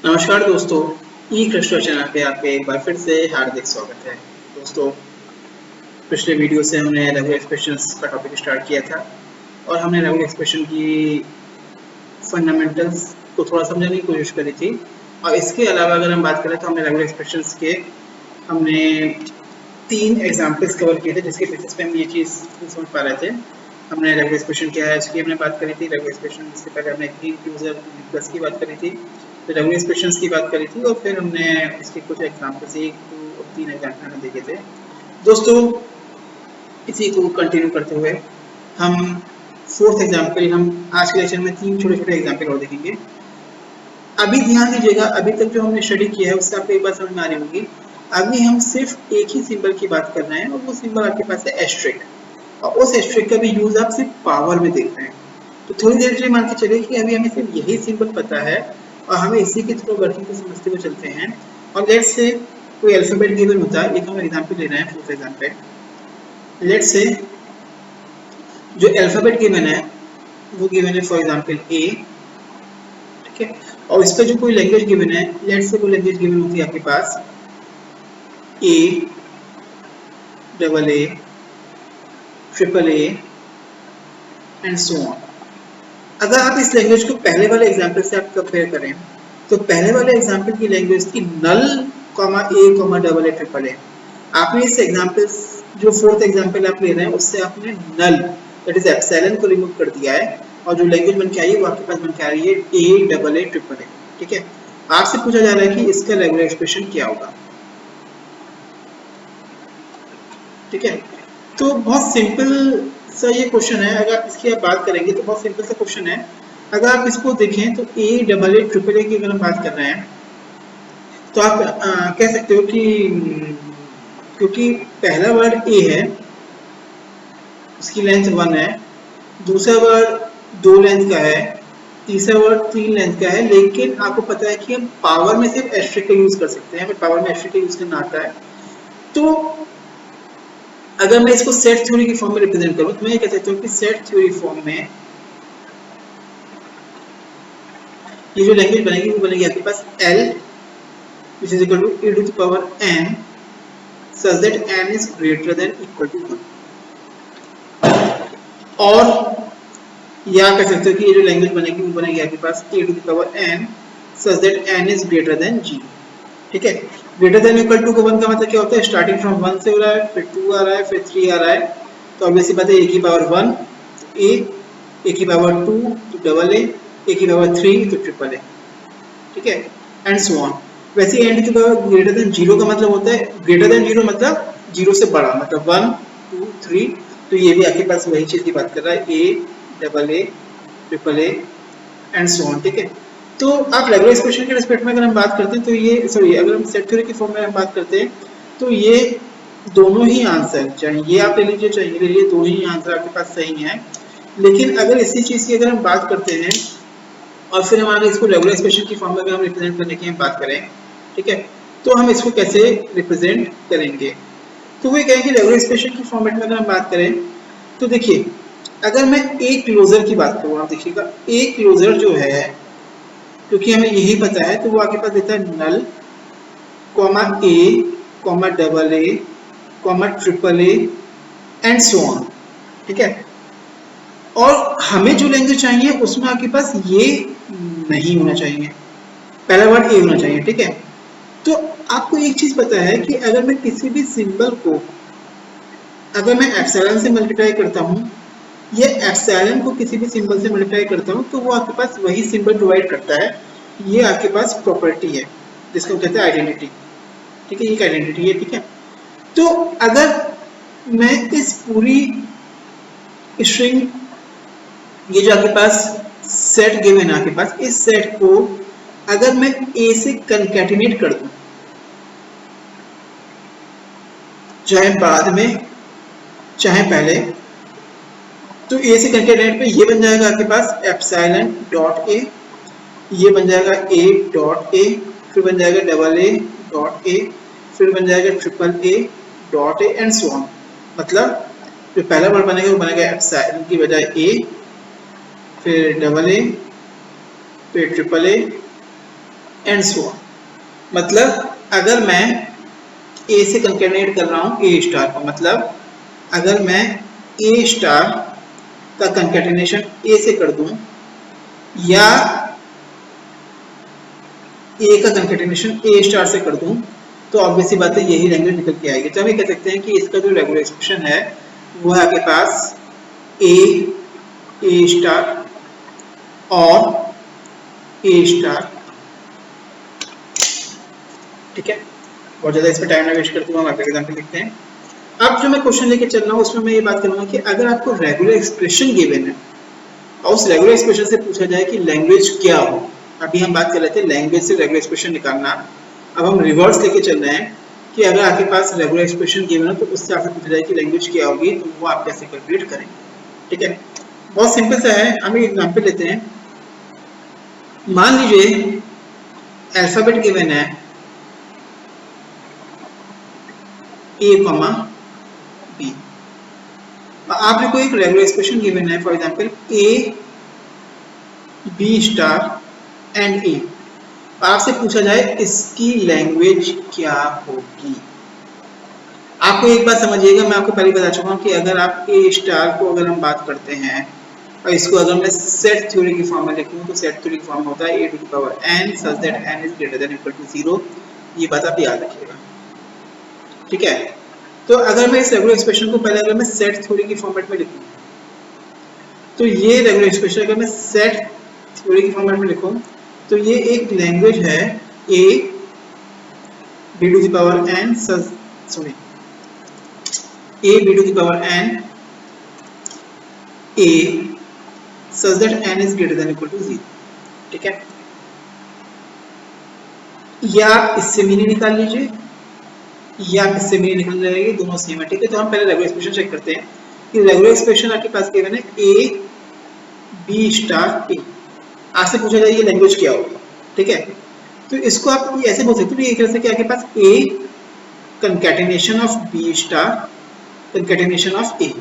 नमस्कार दोस्तों, ई कृष्ण चैनल पे आपके एक बार फिर से हार्दिक स्वागत है। दोस्तों, पिछले वीडियो से हमने रेगुलर एक्सप्रेशंस का टॉपिक स्टार्ट किया था और हमने रेगुलर एक्सप्रेशन की फंडामेंटल्स को थोड़ा समझने की कोशिश करी थी। और इसके अलावा अगर हम बात करें तो हमने रेगुलर एक्सप्रेशंस के हमने 3 एग्जाम्पल्स कवर किए थे जिसके बेसिस पे हम ये चीज़ समझ पा रहे थे। हमने रेगुलर एक्सप्रेशन क्या है इसकी हमने बात करी थी। रेगुलर एक्सप्रेशन इससे पहले हमने ग्रीन यूजर प्लस की बात करी थी, फिर रेगुलर एक्सप्रेशंस की बात करी थी और फिर हमने इसके कुछ एग्जाम्पल्स 1, 2 और 3 एग्जाम्पल हमने देखे थे। दोस्तों, इसी को कंटिन्यू करते हुए हम फोर्थ एग्जाम्पल हम आज के लेक्चर में 3 छोटे-छोटे एग्जाम्पल और देखेंगे। अभी ध्यान दीजिएगा, अभी तक जो हमने स्टडी किया है उससे आपको एक बात समझ में आ रही होगी। अभी हम सिर्फ एक ही सिंबल की बात कर रहे हैं और वो सिंबल आपके पास है एस्टेरिस्क, और उस एस्टेरिस्क का भी यूज आप सिर्फ पावर में देख रहे हैं। तो थोड़ी देर के लिए मान के चलिए कि अभी हमें सिर्फ यही सिंबल पता है और हमें इसी के थ्रू वर्किंग को समझते हुए चलते हैं। और लेट्स से कोई अल्फाबेट गिवन होता है, एक हम एग्जांपल ले रहे हैं, फोर्थ एग्जांपल। लेट्स से जो अल्फाबेट गिवन है वो गिवन है फॉर एग्जांपल ए, ठीक है। और इसका जो कोई लैंग्वेज गिवन है, लेट्स से कोई लैंग्वेज गिवन होती है आपके पास A, double A, triple A and so on. अगर आप इस लैंग्वेज को पहले वाले एग्जांपल से आप कंपेयर करें तो पहले वाले एग्जांपल की लैंग्वेज थी null, comma A, comma double A, triple A. आपने इस एग्जांपल जो फोर्थ एग्जांपल आप ले रहे हैं उससे आपने नल दैट इज एप्सिलॉन को रिमूव कर दिया है और जो लैंग्वेज बन के आई है वो आपके पास बन के आ रही है ए, डबल ए, ट्रिपल ए, ठीक है। आपसे पूछा जा रहा है कि इसका रेगुलर एक्सप्रेशन क्या होगा, ठीक है। तो बहुत सिंपल सा ये क्वेश्चन है। अगर आप इसकी आप बात करेंगे तो बहुत सिंपल सा क्वेश्चन है। अगर आप इसको देखें तो ए, डबल ए, ट्रिपल ए की अगर हम बात कर रहे हैं तो आप कह सकते हो कि क्योंकि पहला वर्ड ए है उसकी लेंथ 1 है, दूसरा वर्ड 2 लेंथ का है, तीसरा वर्ड 3 लेंथ का है, लेकिन आपको पता है कि हम पावर में सिर्फ एस्टेरिस्क का यूज कर सकते हैं, हमें पावर में एस्टेरिस्क का यूज करना आता है। तो अगर मैं इसको सेट थ्योरी की फॉर्म में रिप्रेजेंट करूं तो मैं ये कह सकता हूं कि सेट थ्योरी फॉर्म में ये जो लैंग्वेज बनेगी वो बनेगी आपके पास L which is equal to e to the power n such that n is greater than equal to 1। और या कह सकते हो कि ये जो लैंग्वेज बनेगी वो बनेगी आपके पास e to the power n such that n is greater than g, ठीक है। ग्रेटर देन इक्वल टू 1 का मतलब क्या होता है, स्टार्टिंग फ्रॉम 1 से हो रहा है, फिर 2 आ रहा है, फिर 3 आ रहा है, तो ऑब्वियसली बात है ए की पावर 1 ए, ए की पावर 2 तो डबल ए की पावर 3 तो ट्रिपल ए, ठीक है, एंड सो ऑन। वैसे एंड की पावर ग्रेटर देन 0 का मतलब होता है, ग्रेटर देन 0 मतलब 0 से बड़ा, मतलब 1 2 3, तो ये भी आपके पास वही चीज की बात कर रहा है, A, double A, triple A and so on, ठीक है। तो आप रेगुलर एक्सप्रेशन के रिस्पेक्ट में अगर हम बात करते हैं तो ये सॉरी अगर हम सेट थ्योरी की फॉर्म में हम बात करते हैं तो ये दोनों ही आंसर, चाहे ये आप ले लीजिए चाहे ये ले लीजिए, दोनों ही आंसर आपके पास सही है। लेकिन अगर इसी चीज की अगर हम बात करते हैं और फिर हमारे इसको रेगुलर एक्सप्रेशन की फॉर्म में अगर हम रिप्रेजेंट करने की हम बात करें, ठीक है, तो हम इसको कैसे रिप्रेजेंट करेंगे। तो वो कहें कि रेगुलर एक्सप्रेशन की फॉर्मेट में अगर हम बात करें तो देखिए, अगर मैं ए क्लोजर की बात करूँ, आप देखिएगा ए क्लोजर जो है, क्योंकि हमें यही पता है तो वो आपके पास देता है null, comma A, comma double A, comma triple A and so on, ठीक है। और हमें जो लैंग्वेज चाहिए उसमें आपके पास ये नहीं होना चाहिए, पहला वर्ड ए होना चाहिए, ठीक है। तो आपको एक चीज पता है कि अगर मैं किसी भी सिंबल को अगर मैं एप्सिलॉन से मल्टीप्लाई करता हूँ या एप्सिलॉन को किसी भी सिंबल से मल्टीप्लाई करता हूँ तो वो आपके पास वही सिंबल प्रोवाइड करता है। ये आपके पास प्रॉपर्टी है जिसको कहते हैं आइडेंटिटी, ठीक है, ये एक आइडेंटिटी है, ठीक है। तो अगर मैं इस पूरी स्ट्रिंग, ये जो आपके पास सेट गिवन है आपके पास, इस सेट को अगर मैं ए से कंकैटिनेट कर दूं, चाहे बाद में चाहे पहले, तो ए से कंकैटिनेट पे ये बन जाएगा आपके पास एप्सिलॉन डॉट ए, ये बन जाएगा ए डॉट ए, फिर बन जाएगा डबल ए डॉट ए, फिर बन जाएगा triple A dot A and so on. मतलब जो पहला वर्ड बनेगा वो बनेगा एप्सिलॉन की बजाय ए, फिर डबल ए, फिर triple A and so on. मतलब अगर मैं ए से कंकेटिनेट कर रहा हूँ ए स्टार को, मतलब अगर मैं ए स्टार का कंकेटिनेशन ए से कर दूं या ए का कंकेटिनेशन ए स्टार से कर दूं, तो ऑब्वियसली बात है यही लैंग्वेज निकल के आएगी। तो हम ये कह सकते हैं कि इसका जो रेगुलर एक्सप्रेशन है वो है आपके पास ए स्टार और ए स्टार। ठीक है, बहुत ज़्यादा इस पर टाइम ना वेस्ट करते हुए हम आपका एग्जाम्पल लिखते हैं। अब जो मैं क्वेश्चन लेके चल रहा हूँ उसमें मैं ये बात करूंगा कि अगर आपको रेगुलर एक्सप्रेशन गिवन है और उस रेगुलर एक्सप्रेशन से पूछा जाए कि लैंग्वेज क्या हो, अभी हम बात कर रहे थे लैंग्वेज से रेगुलर एक्सप्रेशन निकालना, अब हम रिवर्स लेके चल रहे हैं कि अगर आपके पास रेगुलर एक्सप्रेशन गिवन है तो उससे आपसे पूछा जाए कि लैंग्वेज क्या होगी, तो वो आप कैसे कैलकुलेट करेंगे। ठीक है, बहुत सिंपल सा है। हम एक एग्जाम्पल लेते हैं। मान लीजिए अल्फाबेट गिवन है ए कॉमा बी, आपने कोई एक रेगुलर एक्सप्रेशन गिवन है, for example A B star and A, आपसे पूछा जाए इसकी लैंग्वेज क्या होगी। आपको एक बात समझिएगा, मैं आपको पहले बता चुका हूँ कि अगर आप ए स्टार को अगर हम बात करते हैं और इसको अगर मैं सेट थ्योरी की फॉर्म में लिखूँ तो सेट थ्योरी की फॉर्म होता है A to the power N such that N is greater than equal to 0। ये बात आप याद रखिएगा। ठीक है, तो अगर मैं इस रेगुलर एक्सप्रेशन को पहले अगर मैं सेट थ्योरी की फॉर्मेट में लिखूं, तो ये रेगुलर एक्सप्रेशन अगर मैं सेट थ्योरी की फॉर्मेट में लिखूं तो ये एक लैंग्वेज है a b to the power n sorry a b to the power n a such that N is greater than equal to 0। ठीक है, या आप इससे मीनिंग निकाल लीजिए या इससे मीनिंग निकल जाएगी, दोनों सेम है। ठीक है, तो हम पहले रेगुलर एक्सप्रेशन चेक करते हैं कि रेगुलर एक्सप्रेशन आपके पास गिवन है ए बी स्टार ए, आपसे पूछा जाए ये लैंग्वेज क्या होगी। ठीक है, तो इसको आप ऐसे बोल सकते हो एक तरह से कि आपके पास A concatenation of B star concatenation of A,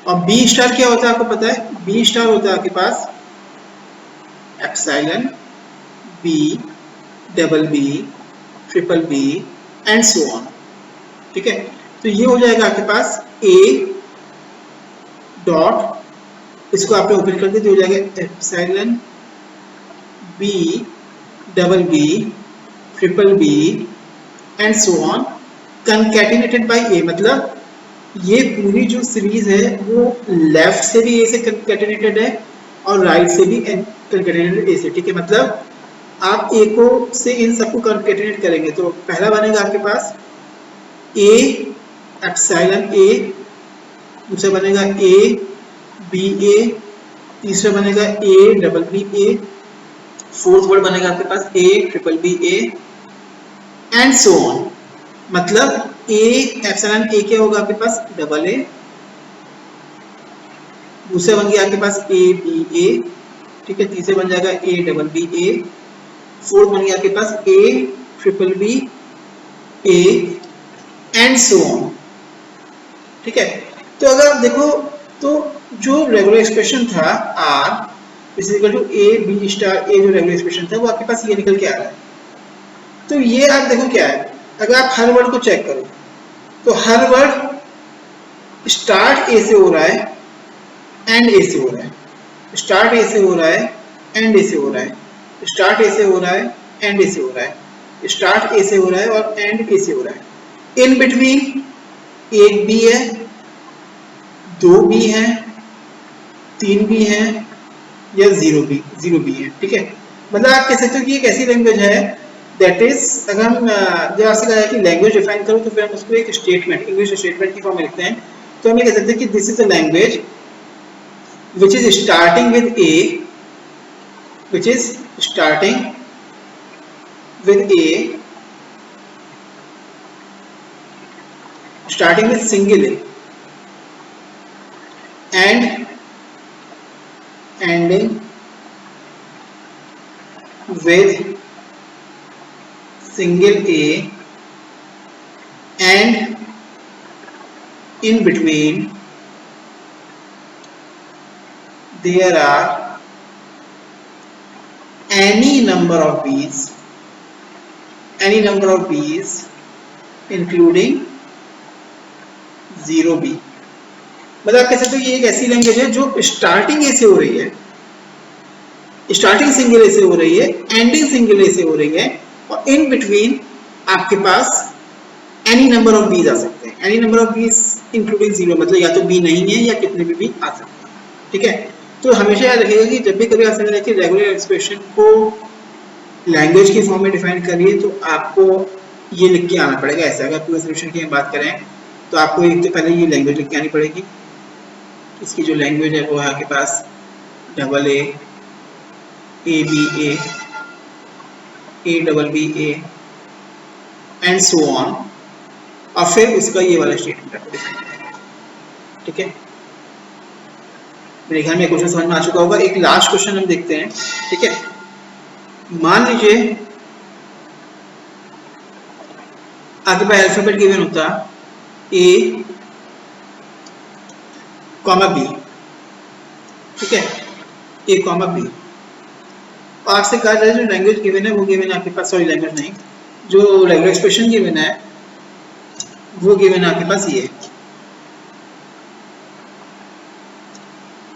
और बी स्टार क्या होता है आपको पता है, बी स्टार होता है आपके पास epsilon B double B triple B and so on. ठीक है, तो ये हो जाएगा आपके पास ए डॉट, इसको आपने ओपन कर दिया तो हो जाएगा epsilon B double B triple B and so on concatenated by A. मतलब ये पूरी जो सीरीज है वो लेफ्ट से भी ए से कंकैटिनेटेड है और राइट से भी कंकैटिनेटेड ए से। ठीक है, मतलब आप ए को से इन सबको कंकैटिनेट करेंगे तो पहला बनेगा आपके पास ए एप्सिलॉन ए, दूसरा बनेगा ए बी ए, तीसरा बनेगा A double B A, fourth word बनेगा आपके पास A triple B A and so on. मतलब ए एप्सिलॉन ए क्या होगा आपके पास डबल ए, दूसरा बन गया आपके पास ए बी ए, ठीक है, तीसरा बन जाएगा A double B A, fourth बन गया आपके पास A triple B A and so on. ठीक है, तो अगर आप देखो तो जो रेगुलर एक्सप्रेशन था R is equal to A B star A, जो रेगुलर एक्सप्रेशन था वो आपके पास ये निकल के आ रहा है। तो ये आप देखो क्या है, अगर आप हर वर्ड को चेक करो तो हर वर्ड स्टार्ट ए से हो रहा है एंड ए से हो रहा है, स्टार्ट ए से हो रहा है एंड ए से हो रहा है, स्टार्ट ए से हो रहा है एंड ए से हो रहा है, स्टार्ट ए से हो रहा है और एंड ए से हो रहा है। इन बिटवीन एक बी है, दो बी है, तीन बी है या जीरो बी है। ठीक है, मतलब आप कह सकते हो कि एक ऐसी लैंग्वेज है दैट इज, अगर हम जब आपसे कहा है कि लैंग्वेज डिफाइन करो तो फिर हम उसको एक स्टेटमेंट इंग्लिश स्टेटमेंट की फॉर्म में लिखते हैं। तो हम ये कह सकते हैं कि this is a language which is starting with A, which is starting with A, starting with single A and ending with single A and in between there are any number of b's including 0b। मतलब आप कह सकते हो ये एक ऐसी language है जो स्टार्टिंग ए से हो रही है, स्टार्टिंग सिंगल ए से हो रही है, एंडिंग सिंगल ए से हो रही है, और इन बिटवीन आपके पास एनी नंबर ऑफ बीज आ सकते हैं। एनी नंबर ऑफ बीज इंक्लूडिंग 0 मतलब या तो बी नहीं है या कितने भी आ सकते हैं। ठीक है, तो हमेशा याद रखिएगा कि जब भी कभी आप समझ कि रेगुलर एक्सप्रेशन को लैंग्वेज के फॉर्म में डिफाइन करिए तो आपको ये लिख के आना पड़ेगा। ऐसा अगर पूरे सोल्यूशन की बात करें तो आपको एक तो पहले ये लैंग्वेज लिख के आनी पड़ेगी। इसकी जो लैंग्वेज है वो है आपके पास double A, A B A double B A and so on, और फिर उसका ये वाला स्टेटमेंट आपको डिफाइन करना है। ठीक है, मेरे ख्याल में क्वेश्चन समझ में आ चुका होगा। एक लास्ट क्वेश्चन हम देखते हैं। ठीक है, मान लीजिए आपके पास अल्फाबेट गिवन होता ए कॉमा बी। ठीक है, ए कॉमा बी, और आपसे कहा जाए जो लैंग्वेज गिवन है वो गिवन है आपके पास, सॉरी लैंग्वेज नहीं, जो रेगुलर एक्सप्रेशन गिवन है वो गिवन है आपके पास ये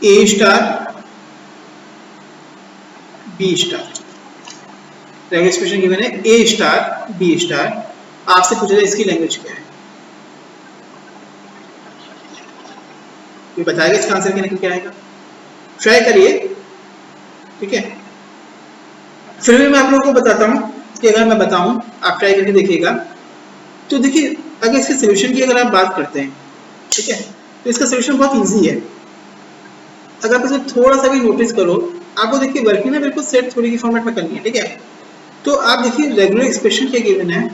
A star B star. Regular expression given है ए स्टार बी स्टार। आपसे पूछा जाए इसकी लैंग्वेज क्या है, ये बताएगा इसका आंसर क्या निकल के आएगा। ट्राई करिए। ठीक है, फिर भी मैं आप लोगों को बताता हूं कि अगर मैं बताऊं आप ट्राई करके देखिएगा। तो देखिए अगर इसके सोल्यूशन की अगर आप बात करते हैं, ठीक है, तो इसका सोल्यूशन बहुत इजी है। अगर आप इसे थोड़ा सा भी नोटिस करो, आपको देखिए वर्किंग ना बिल्कुल सेट थोड़ी की फॉर्मेट में करनी है। ठीक है, तो आप देखिए रेगुलर एक्सप्रेशन क्या गिवन है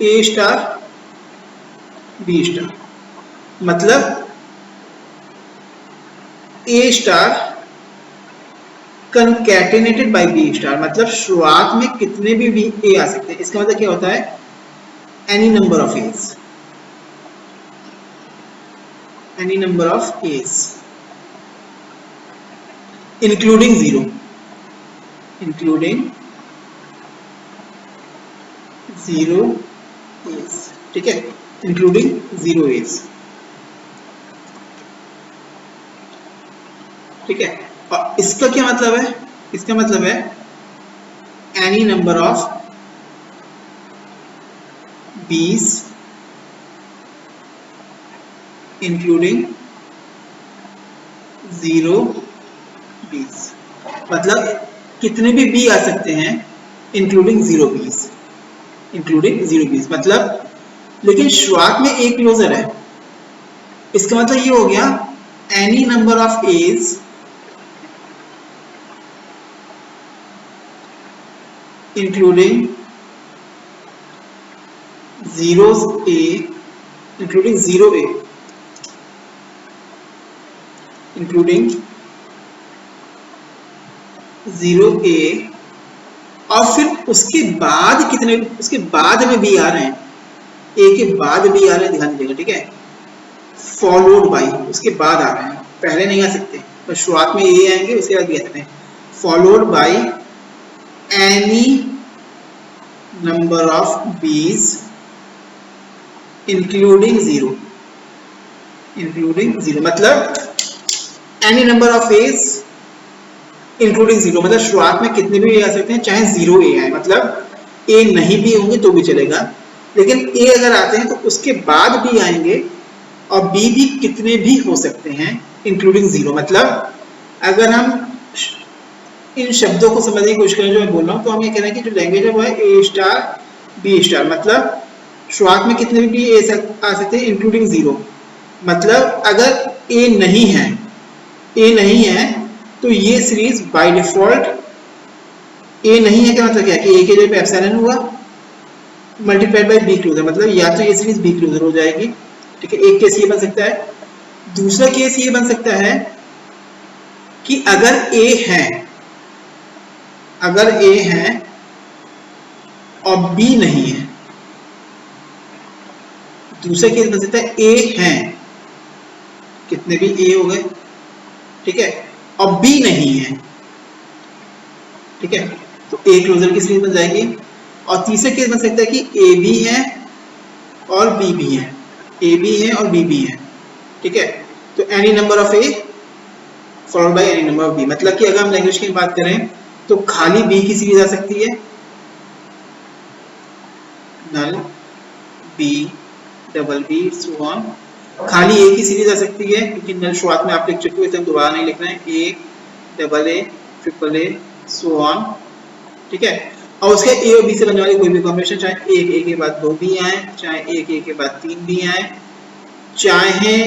ए स्टार बी स्टार, मतलब ए स्टार कंकैटिनेटेड बाय बी स्टार, मतलब शुरुआत में कितने भी ए आ सकते हैं। इसका मतलब क्या होता है any number of a's, any number of a's including 0, including 0 a's. ठीक है, इंक्लूडिंग 0 एज। ठीक है, और इसका क्या मतलब है, इसका मतलब है एनी नंबर ऑफ बीज इंक्लूडिंग 0 बीज, मतलब कितने भी बी आ सकते हैं इंक्लूडिंग 0 बीज, इंक्लूडिंग 0 बीज मतलब, लेकिन शुरुआत में एक क्लोजर है। इसका मतलब ये हो गया any number of a's including zeros a, including 0a, including 0a, और फिर उसके बाद कितने, उसके बाद में भी आ रहे हैं, ए के बाद भी आ रहे हैं, ध्यान दीजिएगा। ठीक है, फॉलोड बाई, उसके बाद आ रहे हैं, पहले नहीं आ सकते, तो शुरुआत में ए आएंगे उसके बाद भी आ सकते हैं। Followed by any number of bees including 0, including 0 मतलब any number of a's including 0 मतलब शुरुआत में कितने भी आ सकते हैं, चाहे 0 ए आए, मतलब ए नहीं भी होंगे तो भी चलेगा, लेकिन ए अगर आते हैं तो उसके बाद भी आएंगे, और बी भी कितने भी हो सकते हैं इंक्लूडिंग 0। मतलब अगर हम इन शब्दों को समझने की कोशिश करें जो मैं बोल रहा हूँ, तो हम ये कह रहे हैं कि जो लैंग्वेज है वो है ए स्टार बी स्टार, मतलब शुरुआत में कितने भी ए आ सकते हैं इंक्लूडिंग 0। मतलब अगर ए नहीं है, ए नहीं है तो ये सीरीज बाय डिफॉल्ट ए नहीं है, क्या मतलब क्या है कि ए के जगह पे एप्सिलॉन हुआ मल्टीप्लाइड बाय बी क्लोजर, मतलब या तो ये सीरीज बी क्लोजर हो जाएगी। ठीक है, एक केस ये बन सकता है। दूसरा केस ये बन सकता है कि अगर ए है, अगर ए है और बी नहीं है, दूसरा केस बन सकता है ए है, कितने भी ए हो गए, ठीक है, और बी नहीं है, ठीक है, तो ए क्लोजर की सीरीज बन जाएगी। और तीसरे केस बन सकता है कि ए भी है और बी भी है, ए भी है और बी भी है, ठीक है। तो any number of a followed by any number of b, मतलब कि अगर हम लैंग्वेज की बात करें तो खाली बी की सीरीज आ सकती है, null B double B so on. खाली ए की सीरीज आ सकती है क्योंकि नल शुरुआत में आप लिख चुके हो, इसे हम दोबारा नहीं लिख रहे हैं, ए double A triple A so on, ठीक है। और उसके ए और बी से बनने वाली कोई भी कॉम्बिनेशन, चाहे एक ए के बाद दो बी आए, चाहे एक ए के बाद तीन बी आए, चाहे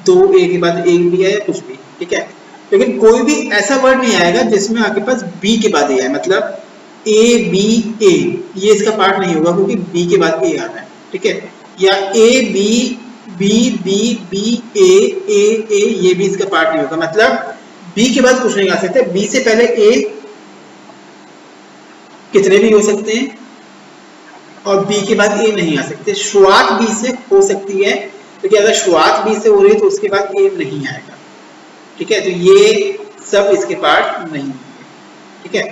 दो ए के बाद एक बी आए, कुछ भी, ठीक है। लेकिन कोई भी ऐसा वर्ड नहीं आएगा जिसमें आपके पास बी के बाद ए आए, मतलब ए बी ए, ये इसका पार्ट नहीं होगा क्योंकि बी के बाद ए आ रहा है, ठीक है। या A B B B B A A A, ये भी इसका पार्ट नहीं होगा, मतलब बी के बाद कुछ नहीं आ सकते, बी से पहले ए कितने भी हो सकते हैं और बी के बाद ए नहीं आ सकते। शुरुआत बी से हो सकती है, क्योंकि अगर शुरुआत बी से हो रही है तो उसके बाद ए नहीं आएगा, ठीक है। तो ये सब इसके पार्ट नहीं होंगे, ठीक है।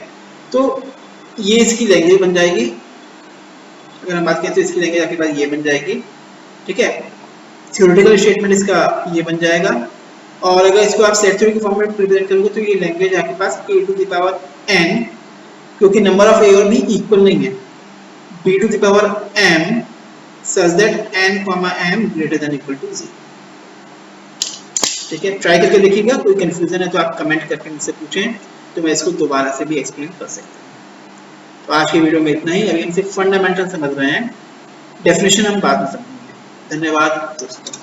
तो ये इसकी लैंग्वेज बन जाएगी। अगर हम बात करें तो इसकी लैंग्वेज आपके पास ये बन जाएगी, ठीक है। थ्योरेटिकल स्टेटमेंट इसका ये बन जाएगा। और अगर इसको आप सेट थ्योरी के फॉर्म में रिप्रेजेंट करोगे तो ये लैंग्वेज आपके पास a to the power n, क्योंकि नंबर ऑफ a और b इक्वल नहीं है, b to the power m such that n, m greater than equal to 0, ठीक है। ट्राई करके देखिएगा, कोई कंफ्यूजन है तो आप कमेंट करके मुझसे पूछें, तो मैं इसको दोबारा से भी एक्सप्लेन कर सकता हूँ। तो आज की वीडियो में इतना ही। अभी हम सिर्फ फंडामेंटल समझ रहे हैं, डेफिनेशन हम बाद में समझेंगे। धन्यवाद दोस्तों।